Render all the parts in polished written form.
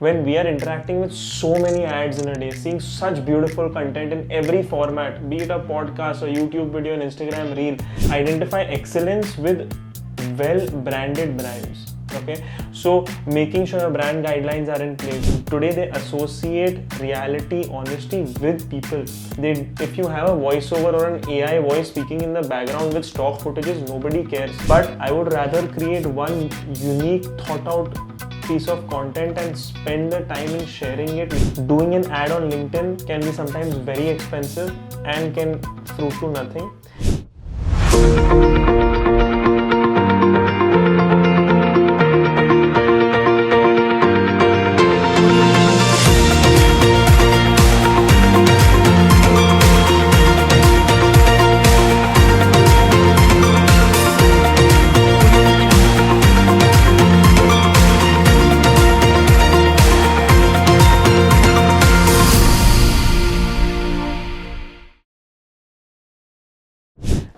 when we are interacting with so many ads in a day, seeing such beautiful content in every format, be it a podcast or YouTube video, an Instagram reel, identify excellence with well branded brands. Okay, so making sure your brand guidelines are in place. Today they associate reality, honesty with people. If you have a voiceover or an AI voice speaking in the background with stock footages, nobody cares. But I would rather create one unique, thought out piece of content and spend the time in sharing it. Doing an ad on LinkedIn can be sometimes very expensive and can fruit to nothing.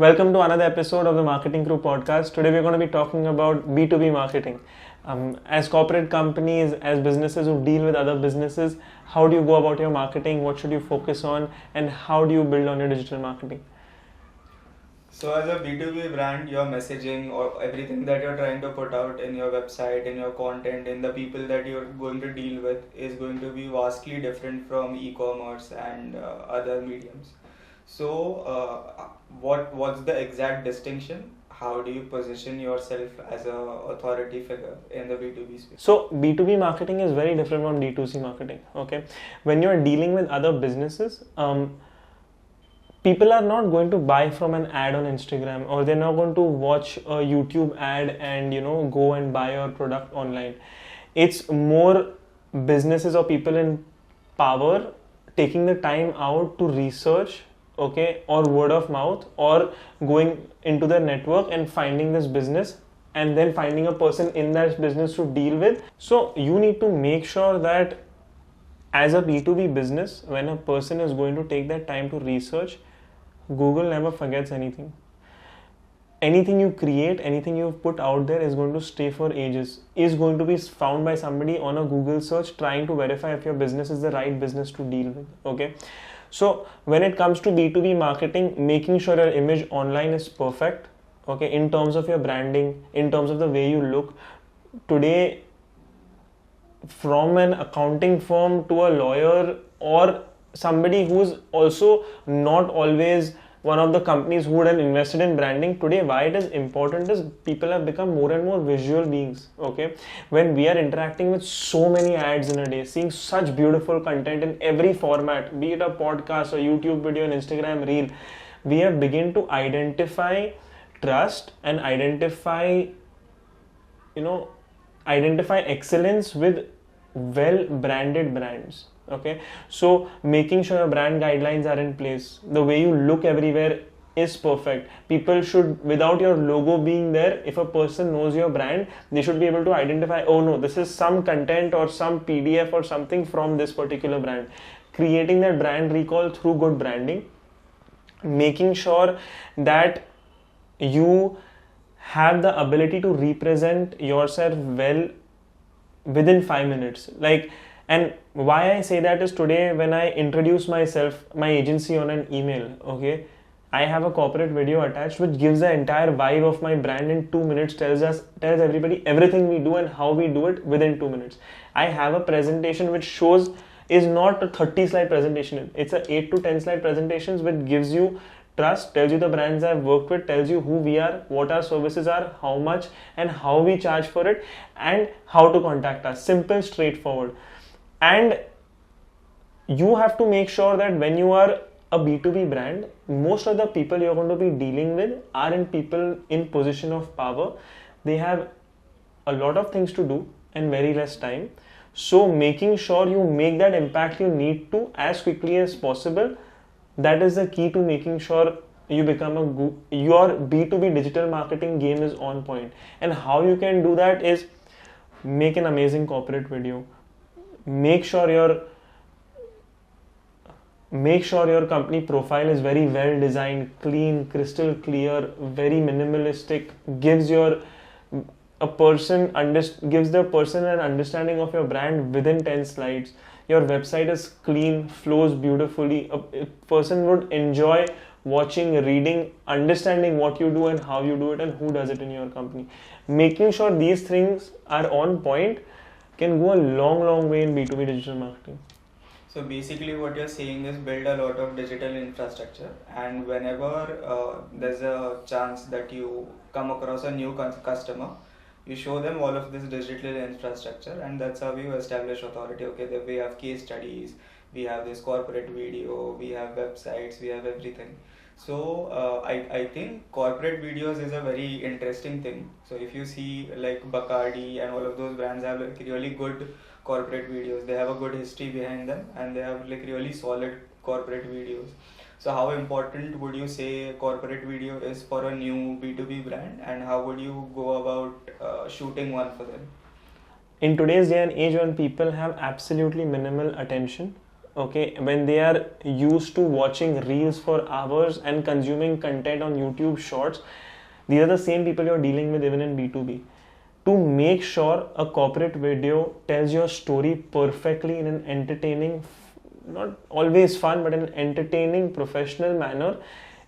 Welcome to another episode of the Marketing Crew podcast. Today we're going to be talking about B2B marketing. As corporate companies, as businesses who deal with other businesses, how do you go about your marketing? What should you focus on? And how do you build on your digital marketing? So as a B2B brand, your messaging or everything that you're trying to put out in your website, in your content, in the people that you're going to deal with is going to be vastly different from e-commerce and other mediums. So what's the exact distinction? How do you position yourself as a authority figure in the B2B space? So B2B marketing is very different from D2C marketing. Okay, when you're dealing with other businesses, people are not going to buy from an ad on Instagram, or they're not going to watch a YouTube ad and go and buy your product online. It's more businesses or people in power taking the time out to research, okay, or word of mouth, or going into their network and finding this business and then finding a person in that business to deal with. So you need to make sure that as a B2B business, when a person is going to take that time to research, Google never forgets anything. Anything you create, anything you've put out there is going to stay for ages, is going to be found by somebody on a Google search trying to verify if your business is the right business to deal with. Okay. So when it comes to B2B marketing, making sure your image online is perfect, okay, in terms of your branding, in terms of the way you look. Today, from an accounting firm to a lawyer or somebody who's also not always one of the companies who would have invested in branding, today why it is important is people have become more and more visual beings. Okay, when we are interacting with so many ads in a day, seeing such beautiful content in every format, be it a podcast or YouTube video, an Instagram reel, we have begun to identify trust and identify excellence with well branded brands. Okay, so making sure your brand guidelines are in place, the way you look everywhere is perfect. People should, without your logo being there, if a person knows your brand, they should be able to identify, oh no, this is some content or some PDF or something from this particular brand. Creating that brand recall through good branding, making sure that you have the ability to represent yourself well within 5 minutes. And why I say that is, today when I introduce myself, my agency on an email, okay, I have a corporate video attached which gives the entire vibe of my brand in 2 minutes, tells everybody everything we do and how we do it within 2 minutes. I have a presentation which shows, is not a 30 slide presentation, it's a 8 to 10 slide presentations which gives you trust, tells you the brands I've worked with, tells you who we are, what our services are, how much and how we charge for it, and how to contact us. Simple, straightforward. And you have to make sure that when you are a B2B brand, most of the people you're going to be dealing with are people in position of power. They have a lot of things to do and very less time. So making sure you make that impact you need to as quickly as possible, that is the key to making sure you become your B2B digital marketing game is on point. And how you can do that is make an amazing corporate video. Make sure your company profile is very well designed, clean, crystal clear, very minimalistic, gives your gives the person an understanding of your brand within 10 slides. Your website is clean, flows beautifully. A person would enjoy watching, reading, understanding what you do and how you do it and who does it in your company. Making sure these things are on point can go a long way in B2B digital marketing. So basically what you're saying is build a lot of digital infrastructure, and whenever there's a chance that you come across a new customer, you show them all of this digital infrastructure, and that's how you establish authority. Okay, we have case studies, we have this corporate video, we have websites, we have everything. So I think corporate videos is a very interesting thing. So if you see like Bacardi and all of those brands have like really good corporate videos, they have a good history behind them, and they have like really solid corporate videos. So how important would you say corporate video is for a new B2B brand, and how would you go about shooting one for them? In today's day and age, when people have absolutely minimal attention, okay, when they are used to watching reels for hours and consuming content on YouTube shorts, these are the same people you're dealing with even in B2B. To make sure a corporate video tells your story perfectly in an entertaining, not always fun, but in an entertaining, professional manner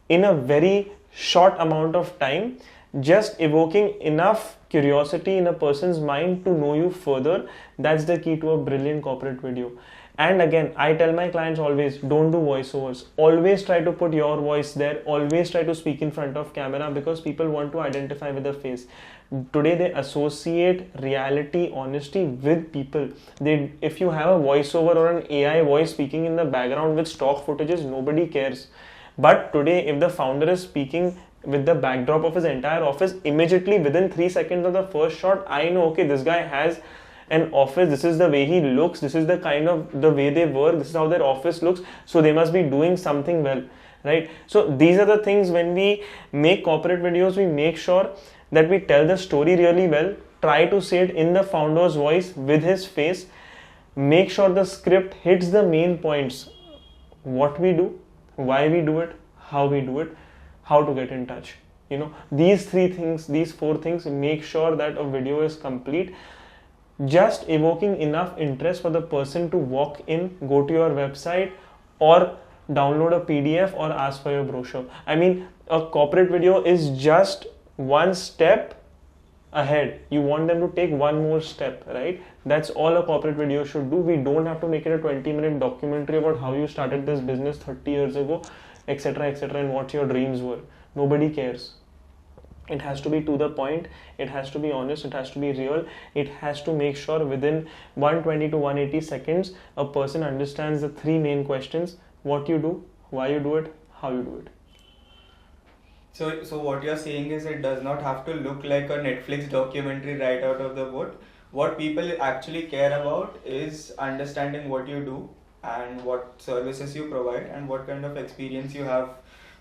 in a very short amount of time, just evoking enough curiosity in a person's mind to know you further, that's the key to a brilliant corporate video. And again, I tell my clients always, don't do voiceovers. Always try to put your voice there. Always try to speak in front of camera, because people want to identify with the face. Today they associate reality, honesty with people. If you have a voiceover or an AI voice speaking in the background with stock footages, nobody cares. But today, if the founder is speaking with the backdrop of his entire office, immediately within 3 seconds of the first shot, I know, okay, this guy has an office, this is the way he looks, this is the kind of the way they work, this is how their office looks, so they must be doing something well, right? So these are the things. When we make corporate videos, we make sure that we tell the story really well, try to say it in the founder's voice with his face, make sure the script hits the main points: what we do, why we do it, how we do it, how to get in touch. These 3 things, these 4 things make sure that a video is complete, just evoking enough interest for the person to walk in, go to your website, or download a PDF or ask for your brochure. I mean, a corporate video is just one step ahead. You want them to take one more step, right? That's all a corporate video should do. We don't have to make it a 20-minute documentary about how you started this business 30 years ago, etc., and what your dreams were. Nobody cares. It has to be to the point, it has to be honest, it has to be real, it has to make sure within 120 to 180 seconds a person understands the 3 main questions: what you do, why you do it, how you do it. So what you're saying is it does not have to look like a Netflix documentary right out of the boat. What people actually care about is understanding what you do and what services you provide and what kind of experience you have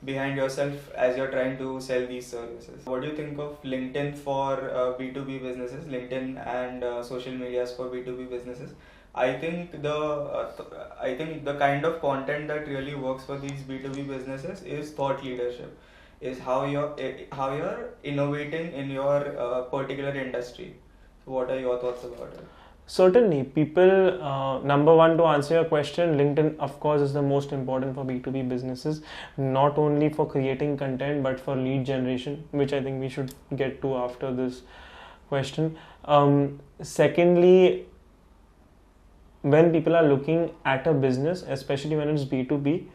behind yourself as you're trying to sell these services. What do you think of LinkedIn for B2B businesses, LinkedIn and social medias for B2B businesses? I think the kind of content that really works for these B2B businesses is thought leadership, is how you're innovating in your particular industry. So what are your thoughts about it? Certainly, people, number one, to answer your question, LinkedIn, of course, is the most important for B2B businesses, not only for creating content, but for lead generation, which I think we should get to after this question. Secondly, when people are looking at a business, especially when it's B2B,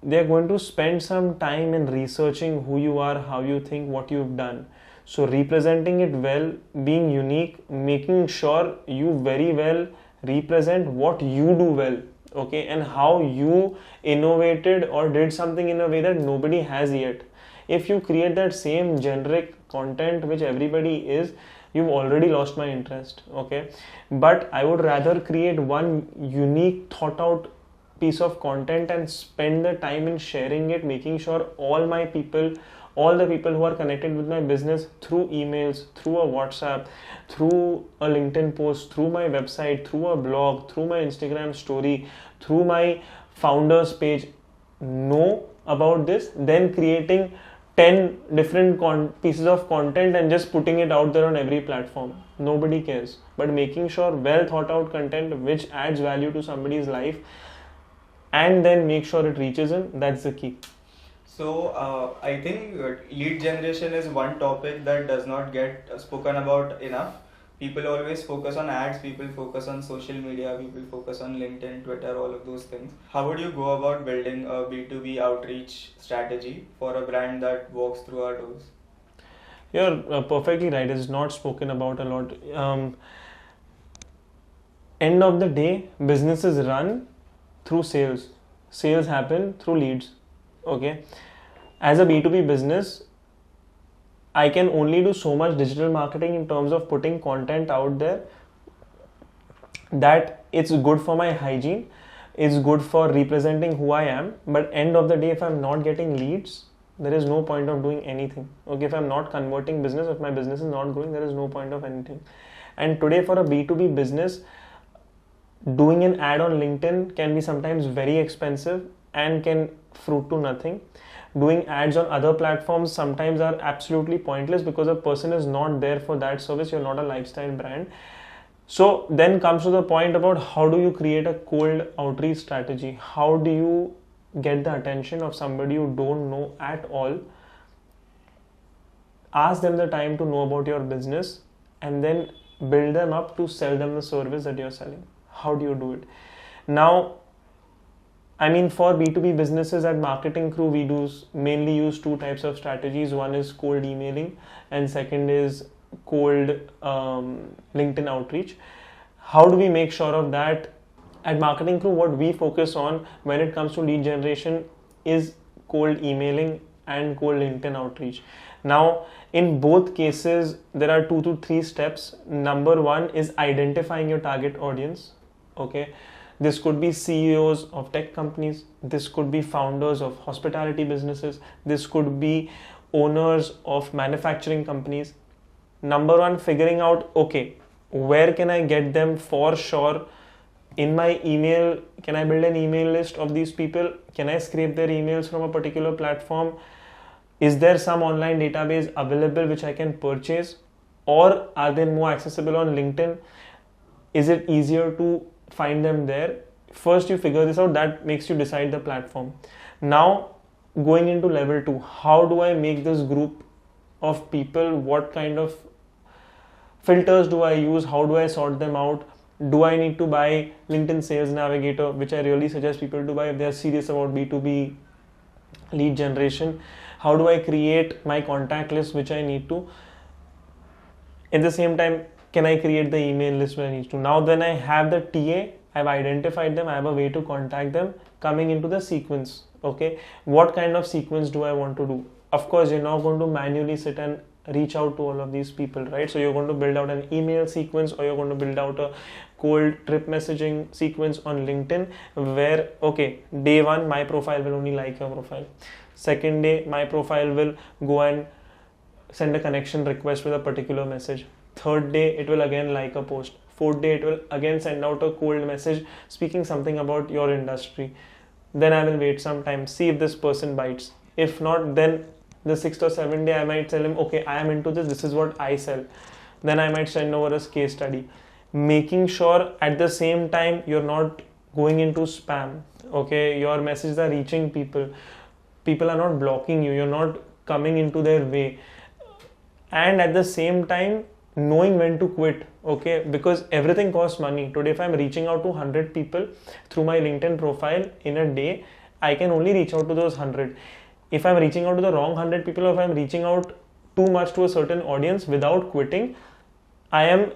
they're going to spend some time in researching who you are, how you think, what you've done. So representing it well, being unique, making sure you very well represent what you do well, okay, and how you innovated or did something in a way that nobody has yet. If you create that same generic content which everybody is, you've already lost my interest, okay. But I would rather create one unique, thought out piece of content and spend the time in sharing it, making sure all the people who are connected with my business through emails, through a WhatsApp, through a LinkedIn post, through my website, through a blog, through my Instagram story, through my founders page know about this, then creating 10 different pieces of content and just putting it out there on every platform. Nobody cares. But making sure well thought out content which adds value to somebody's life and then make sure it reaches in, that's the key. So I think lead generation is one topic that does not get spoken about enough. People always focus on ads, people focus on social media, people focus on LinkedIn, Twitter, all of those things. How would you go about building a B2B outreach strategy for a brand that walks through our doors? You're perfectly right. It's not spoken about a lot. End of the day, businesses run through sales. Sales happen through leads. Okay. As a B2B business, I can only do so much digital marketing in terms of putting content out there that it's good for my hygiene, it's good for representing who I am, but end of the day, if I'm not getting leads, there is no point of doing anything. Okay, if I'm not converting business, if my business is not growing, there is no point of anything. And today for a B2B business, doing an ad on LinkedIn can be sometimes very expensive and can fruit to nothing. Doing ads on other platforms sometimes are absolutely pointless because a person is not there for that service. You're not a lifestyle brand. So then comes to the point about how do you create a cold outreach strategy? How do you get the attention of somebody you don't know at all? Ask them the time to know about your business and then build them up to sell them the service that you're selling. How do you do it? Now, I mean, for B2B businesses at Marketing Crew, we mainly use two types of strategies. One is cold emailing and second is cold LinkedIn outreach. How do we make sure of that? At Marketing Crew, what we focus on when it comes to lead generation is cold emailing and cold LinkedIn outreach. Now, in both cases, there are 2 to 3 steps. Number one is identifying your target audience. Okay. This could be CEOs of tech companies. This could be founders of hospitality businesses. This could be owners of manufacturing companies. Number one, figuring out, okay, where can I get them for sure? In my email, can I build an email list of these people? Can I scrape their emails from a particular platform? Is there some online database available which I can purchase? Or are they more accessible on LinkedIn? Is it easier to find them there? First you figure this out, that makes you decide the platform. Now going into level 2, how do I make this group of people? What kind of filters do I use? How do I sort them out? Do I need to buy LinkedIn Sales Navigator, which I really suggest people to buy if they are serious about B2B lead generation? How do I create my contact list, which I need to? At the same time, can I create the email list where I need to? Now then I have the TA, I've identified them, I have a way to contact them. Coming into the sequence, okay, what kind of sequence do I want to do? Of course, you're not going to manually sit and reach out to all of these people, right? So you're going to build out an email sequence, or you're going to build out a cold trip messaging sequence on LinkedIn where, okay, day one, my profile will only like your profile. Second day, my profile will go and send a connection request with a particular message. Third day, it will again like a post. Fourth day, it will again send out a cold message speaking something about your industry. Then I will wait some time, see if this person bites. If not, then the 6th or 7th day, I might tell him, okay, I am into this, this is what I sell. Then I might send over a case study. Making sure at the same time, you're not going into spam. Okay, your messages are reaching people. People are not blocking you. You're not coming into their way. And at the same time, knowing when to quit, okay, because everything costs money. Today, if I'm reaching out to 100 people through my LinkedIn profile in a day, I can only reach out to those 100. If I'm reaching out to the wrong 100 people, or if I'm reaching out too much to a certain audience without quitting, I am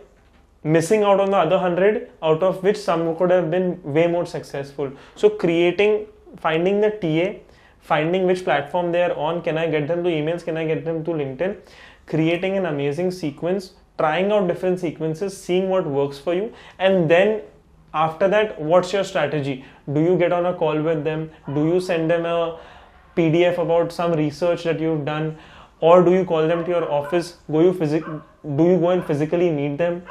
missing out on the other 100, out of which some could have been way more successful. So finding the TA, finding which platform they are on, can I get them to emails, can I get them to LinkedIn, creating an amazing sequence, trying out different sequences, seeing what works for you, and then after that, what's your strategy? Do you get on a call with them? Do you send them a PDF about some research that you've done, or do you call them to your office? Do you go and physically meet them?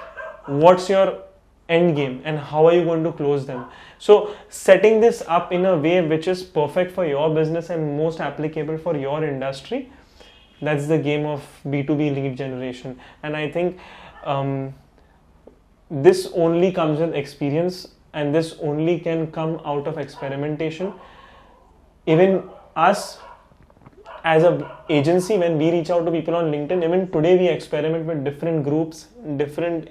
What's your end game and how are you going to close them? So setting this up in a way which is perfect for your business and most applicable for your industry That's the game of B2B lead generation. And I think this only comes with experience, and this only can come out of experimentation. Even us as a agency, when we reach out to people on LinkedIn, even today we experiment with different groups, different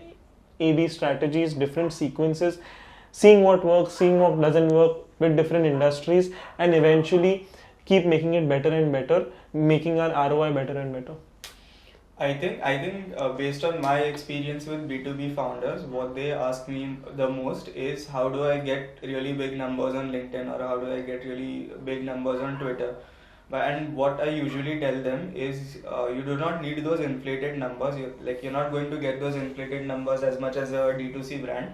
AB strategies, different sequences, seeing what works, seeing what doesn't work with different industries, and eventually keep making it better and better, making our ROI better and better. I think based on my experience with B2B founders, what they ask me the most is how do I get really big numbers on LinkedIn, or how do I get really big numbers on Twitter. And what I usually tell them is you do not need those inflated numbers. You're not going to get those inflated numbers as much as a D2C brand,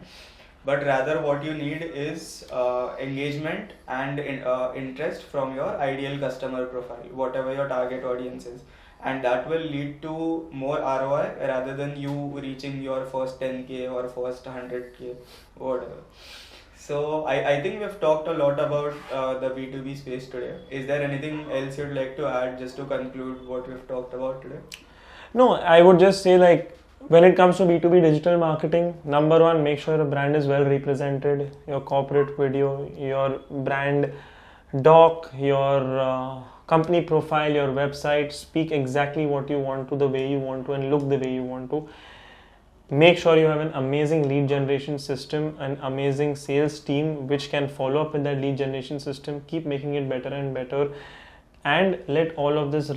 but rather what you need is engagement and interest from your ideal customer profile, whatever your target audience is, and that will lead to more ROI rather than you reaching your first 10k or first 100k, whatever. So I think we've talked a lot about the B2B space today. Is there anything else you'd like to add just to conclude what we've talked about today? No, I would just say, like, when it comes to B2B digital marketing, number one, make sure your brand is well represented, your corporate video, your brand doc, your company profile, your website, speak exactly what you want to, the way you want to, and look the way you want to. Make sure you have an amazing lead generation system, an amazing sales team which can follow up with that lead generation system, keep making it better and better, and let all of this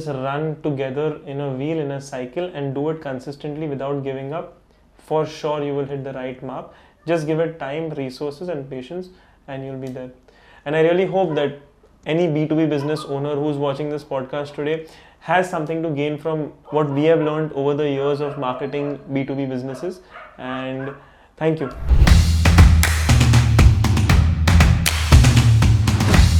run together in a wheel, in a cycle, and do it consistently without giving up. For sure you will hit the right mark. Just give it time, resources, and patience, and you'll be there. And I really hope that any B2B business owner who's watching this podcast today has something to gain from what we have learned over the years of marketing B2B businesses. And thank you.